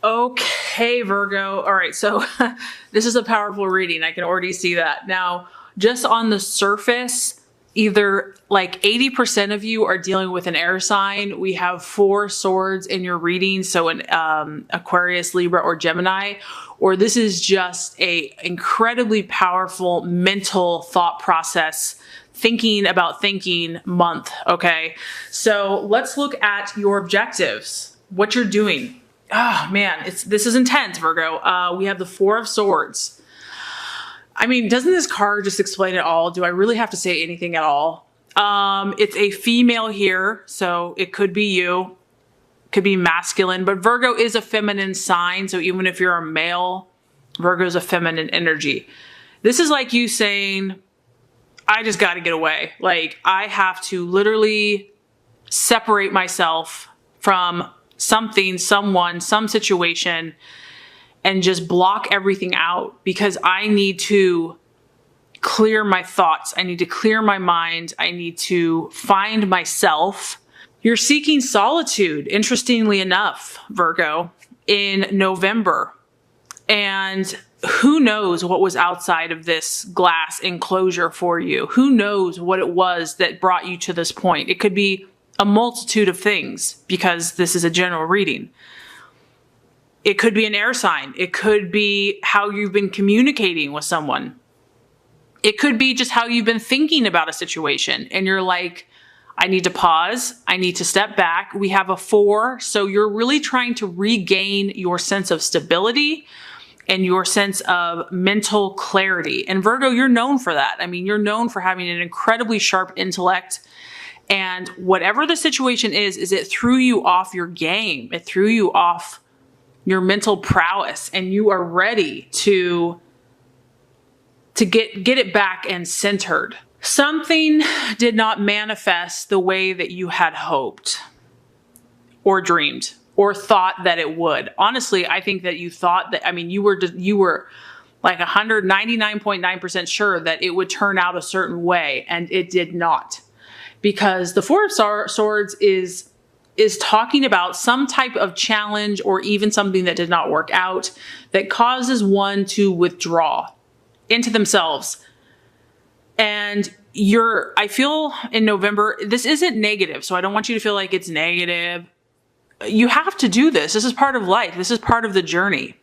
Okay, Virgo. All right, so this is a powerful reading. I can already see that. Now, just on the surface, either like 80% of you are dealing with an air sign. We have 4 swords in your reading, so an Aquarius, Libra, or Gemini, or this is just a incredibly powerful mental thought process, thinking about thinking month, okay? So let's look at your objectives, what you're doing. Oh man, this is intense, Virgo. We have the 4 of Swords. I mean, doesn't this card just explain it all? Do I really have to say anything at all? It's a female here, so it could be you, could be masculine, but Virgo is a feminine sign. So even if you're a male, Virgo is a feminine energy. This is like you saying, I just got to get away. Like I have to literally separate myself from something, someone, some situation, and just block everything out because I need to clear my thoughts. I need to clear my mind. I need to find myself. You're seeking solitude, interestingly enough, Virgo, in November. And who knows what was outside of this glass enclosure for you? Who knows what it was that brought you to this point? It could be a multitude of things because this is a general reading. It could be an air sign. It could be how you've been communicating with someone. It could be just how you've been thinking about a situation and you're like, I need to pause. I need to step back. We have a 4. So you're really trying to regain your sense of stability and your sense of mental clarity. And Virgo, you're known for that. I mean, you're known for having an incredibly sharp intellect. And whatever the situation is it threw you off your game. It threw you off your mental prowess, and you are ready to get it back and centered. Something did not manifest the way that you had hoped or dreamed or thought that it would. Honestly, I think that you thought that, I mean, you were like 199.9% sure that it would turn out a certain way, and it did not. Because the 4 of Swords is talking about some type of challenge or even something that did not work out that causes one to withdraw into themselves. And I feel in November, this isn't negative, so I don't want you to feel like it's negative. You have to do this. This is part of life. This is part of the journey.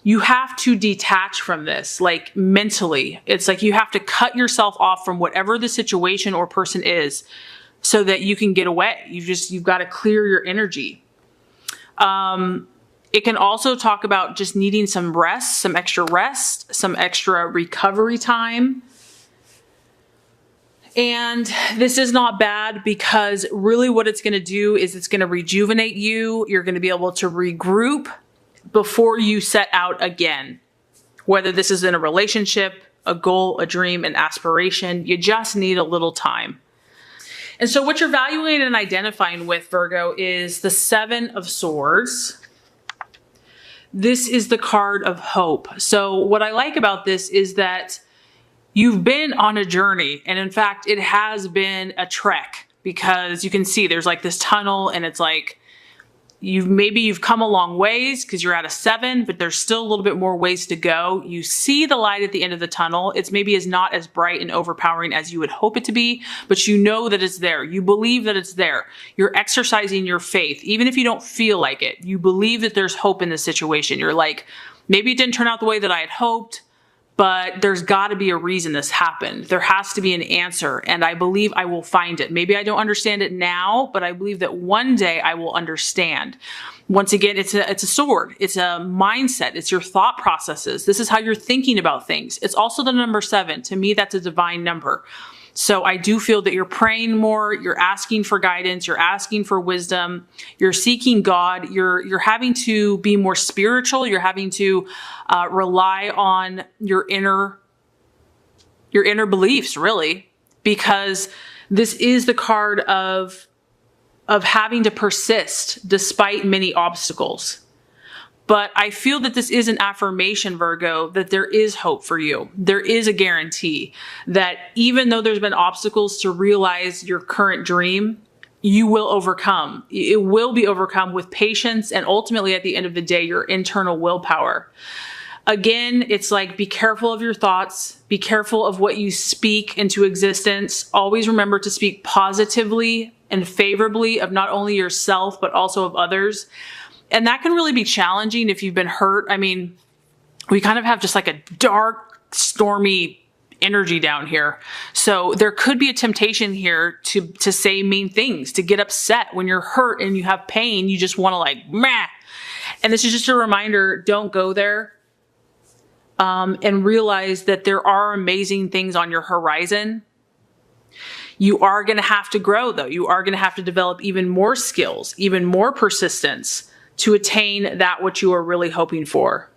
You have to detach from this, like mentally. It's like you have to cut yourself off from whatever the situation or person is so that you can get away. You've got to clear your energy. It can also talk about just needing some rest, some extra recovery time. And this is not bad because really what it's going to do is it's going to rejuvenate you. You're going to be able to regroup before you set out again. Whether this is in a relationship, a goal, a dream, an aspiration, you just need a little time. And so what you're valuing and identifying with, Virgo, is the 7 of Swords. This is the card of hope. So what I like about this is that you've been on a journey. And in fact, it has been a trek because you can see there's like this tunnel and it's like, you've come a long ways because you're at a 7, but there's still a little bit more ways to go. You see the light at the end of the tunnel. It's maybe not as bright and overpowering as you would hope it to be, but you know that it's there. You believe that it's there. You're exercising your faith. Even if you don't feel like it, you believe that there's hope in the situation. You're like, maybe it didn't turn out the way that I had hoped, but there's got to be a reason this happened. There has to be an answer, and I believe I will find it. Maybe I don't understand it now, but I believe that one day I will understand. Once again, it's a sword. It's a mindset. It's your thought processes. This is how you're thinking about things. It's also the number 7. To me, that's a divine number. So I do feel that you're praying more, you're asking for guidance, you're asking for wisdom, you're seeking God, you're having to be more spiritual, you're having to rely on your inner beliefs, really, because this is the card of having to persist despite many obstacles. But I feel that this is an affirmation, Virgo, that there is hope for you. There is a guarantee that even though there's been obstacles to realize your current dream, you will overcome. It will be overcome with patience and ultimately at the end of the day, your internal willpower. Again, it's like, be careful of your thoughts. Be careful of what you speak into existence. Always remember to speak positively and favorably of not only yourself, but also of others. And that can really be challenging if you've been hurt. I mean, we kind of have just like a dark, stormy energy down here. So there could be a temptation here to say mean things, to get upset when you're hurt and you have pain. You just want to like, meh. And this is just a reminder, don't go there. And realize that there are amazing things on your horizon. You are going to have to grow though. You are going to have to develop even more skills, even more persistence to attain that which you are really hoping for.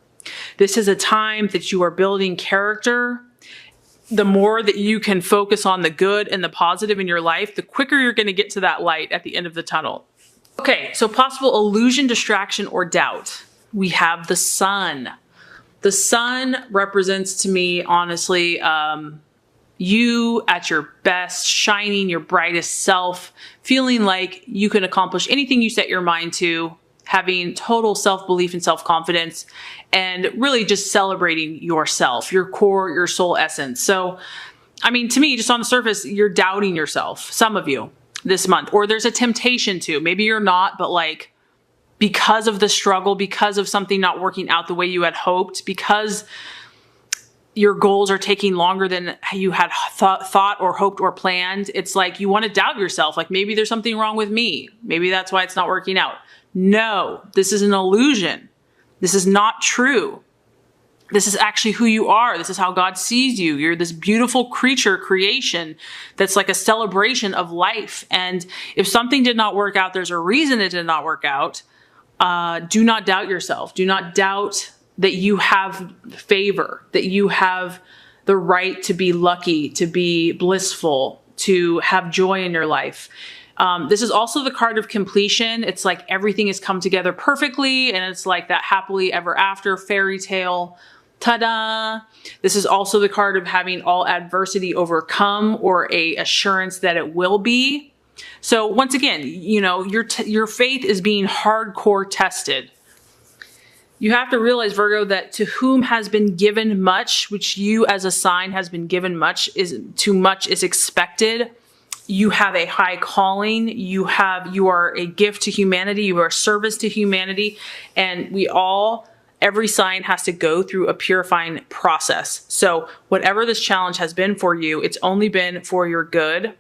This is a time that you are building character. The more that you can focus on the good and the positive in your life, the quicker you're going to get to that light at the end of the tunnel. Okay, so possible illusion, distraction, or doubt. We have the sun. The sun represents to me, honestly, you at your best, shining your brightest self, feeling like you can accomplish anything you set your mind to, having total self-belief and self-confidence, and really just celebrating yourself, your core, your soul essence. So, I mean, to me, just on the surface, you're doubting yourself, some of you, this month, or there's a temptation to. Maybe you're not, but like, because of the struggle, because of something not working out the way you had hoped, because your goals are taking longer than you had thought or hoped or planned, it's like you want to doubt yourself. Like, maybe there's something wrong with me. Maybe that's why it's not working out. No, this is an illusion. This is not true. This is actually who you are. This is how God sees you. You're this beautiful creature, creation, that's like a celebration of life. And if something did not work out, there's a reason it did not work out. Do not doubt yourself. Do not doubt that you have favor, that you have the right to be lucky, to be blissful, to have joy in your life. This is also the card of completion. It's like everything has come together perfectly, and it's like that happily ever after fairy tale. Ta-da! This is also the card of having all adversity overcome, or a assurance that it will be. So once again, you know, your faith is being hardcore tested. You have to realize, Virgo, that to whom has been given much, which you as a sign has been given much, too much is expected. You have a high calling. You are a gift to humanity. You are a service to humanity. And every sign has to go through a purifying process. So whatever this challenge has been for you, it's only been for your good,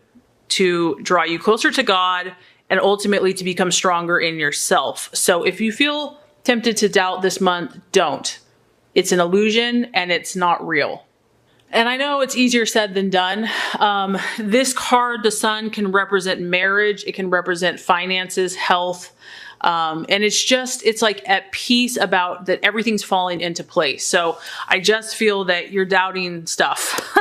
to draw you closer to God and ultimately to become stronger in yourself. So if you feel tempted to doubt this month, don't. It's an illusion and it's not real. And I know it's easier said than done. This card, the sun, can represent marriage. It can represent finances, health. And it's like at peace about that everything's falling into place. So I just feel that you're doubting stuff.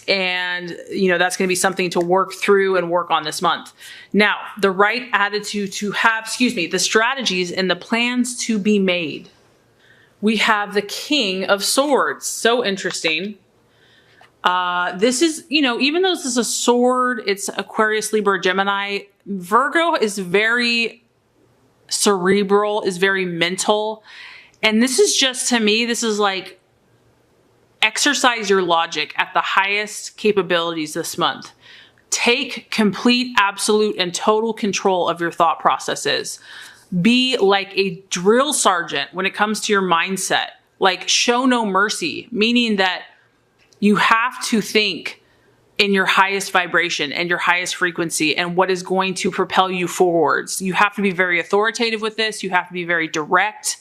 And, you know, that's going to be something to work through and work on this month. Now, the right attitude to have, the strategies and the plans to be made. We have the King of Swords. So interesting. This is, you know, even though this is a sword, it's Aquarius, Libra, Gemini. Virgo is very cerebral, is very mental. And this is just, to me, this is like, exercise your logic at the highest capabilities this month. Take complete, absolute, and total control of your thought processes. Be like a drill sergeant when it comes to your mindset. Like, show no mercy, meaning that you have to think in your highest vibration and your highest frequency and what is going to propel you forwards. You have to be very authoritative with this. You have to be very direct.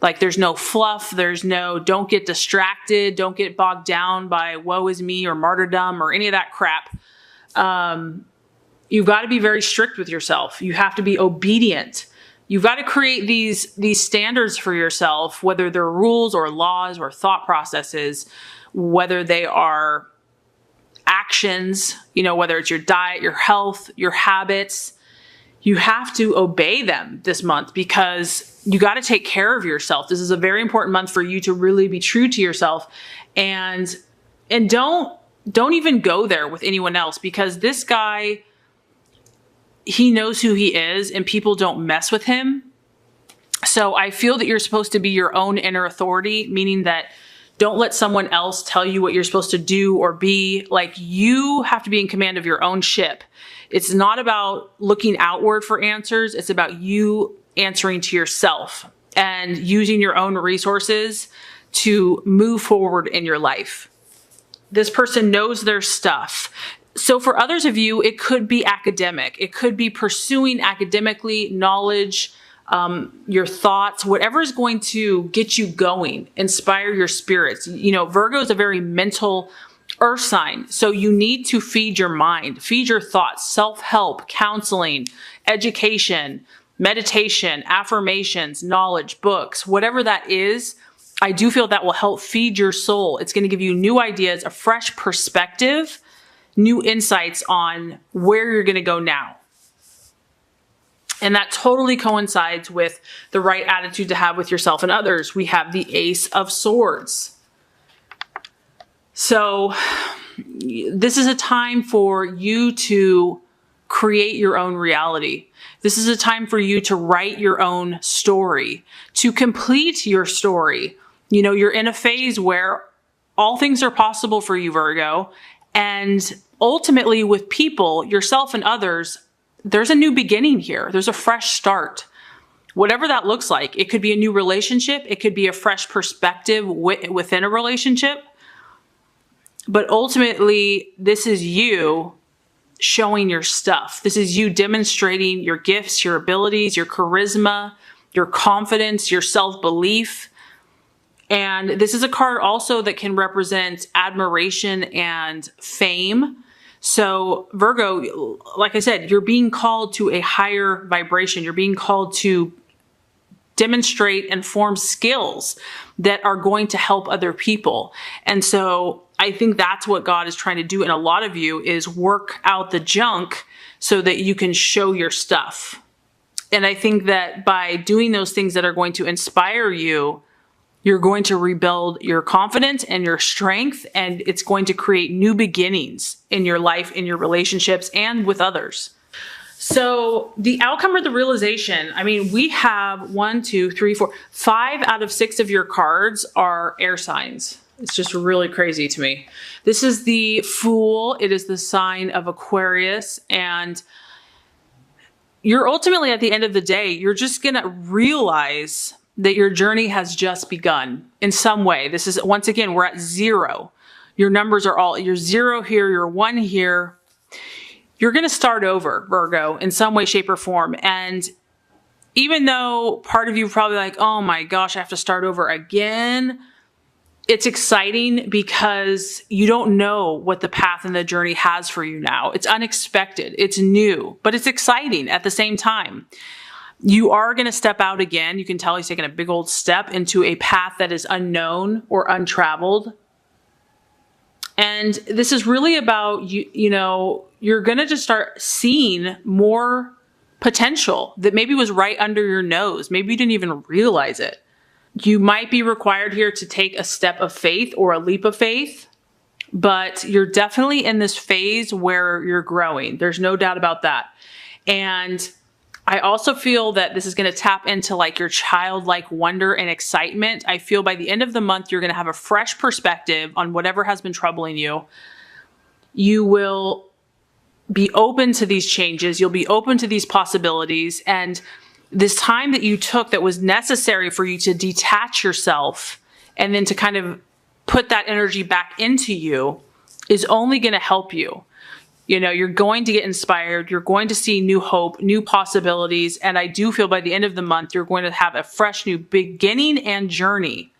Like, there's no fluff. Don't get distracted. Don't get bogged down by woe is me or martyrdom or any of that crap. You've got to be very strict with yourself. You have to be obedient. You've got to create these standards for yourself, whether they're rules or laws or thought processes, whether they are actions, you know, whether it's your diet, your health, your habits. You have to obey them this month because you got to take care of yourself. This is a very important month for you to really be true to yourself, and don't even go there with anyone else, because this guy he knows who he is and people don't mess with him. So I feel that you're supposed to be your own inner authority, meaning that don't let someone else tell you what you're supposed to do or be. Like, you have to be in command of your own ship. It's not about looking outward for answers. It's about you answering to yourself and using your own resources to move forward in your life. This person knows their stuff. So for others of you, it could be academic. It could be pursuing academically knowledge, your thoughts, whatever is going to get you going, inspire your spirits. You know, Virgo is a very mental earth sign. So you need to feed your mind, feed your thoughts, self-help, counseling, education, meditation, affirmations, knowledge, books, whatever that is. I do feel that will help feed your soul. It's going to give you new ideas, a fresh perspective, new insights on where you're going to go now. And that totally coincides with the right attitude to have with yourself and others. We have the Ace of Swords. So this is a time for you to create your own reality. This is a time for you to write your own story, to complete your story. You know, you're in a phase where all things are possible for you, Virgo. And ultimately with people, yourself and others, there's a new beginning here. There's a fresh start. Whatever that looks like. It could be a new relationship. It could be a fresh perspective within a relationship. But ultimately, this is you showing your stuff. This is you demonstrating your gifts, your abilities, your charisma, your confidence, your self-belief. And this is a card also that can represent admiration and fame. So Virgo, like I said, you're being called to a higher vibration. You're being called to demonstrate and form skills that are going to help other people. And so I think that's what God is trying to do in a lot of you, is work out the junk so that you can show your stuff. And I think that by doing those things that are going to inspire you, you're going to rebuild your confidence and your strength, and it's going to create new beginnings in your life, in your relationships, and with others. So the outcome or the realization, I mean, we have 5 out of 6 of your cards are air signs. It's just really crazy to me. This is the Fool. It is the sign of Aquarius. And you're ultimately, at the end of the day, you're just going to realize that your journey has just begun in some way. This is, once again, we're at 0. Your numbers are all, you're 0 here, you're 1 here. You're going to start over, Virgo, in some way, shape, or form. And even though part of you probably like, oh my gosh, I have to start over again, it's exciting because you don't know what the path and the journey has for you now. It's unexpected, it's new, but it's exciting at the same time. You are going to step out again. You can tell he's taking a big old step into a path that is unknown or untraveled. And this is really about, you know, you're going to just start seeing more potential that maybe was right under your nose. Maybe you didn't even realize it. You might be required here to take a step of faith or a leap of faith, but you're definitely in this phase where you're growing. There's no doubt about that. And I also feel that this is going to tap into like your childlike wonder and excitement. I feel by the end of the month, you're going to have a fresh perspective on whatever has been troubling you. You will be open to these changes. You'll be open to these possibilities. And this time that you took that was necessary for you to detach yourself and then to kind of put that energy back into you is only going to help you. You know, you're going to get inspired. You're going to see new hope, new possibilities. And I do feel by the end of the month, you're going to have a fresh new beginning and journey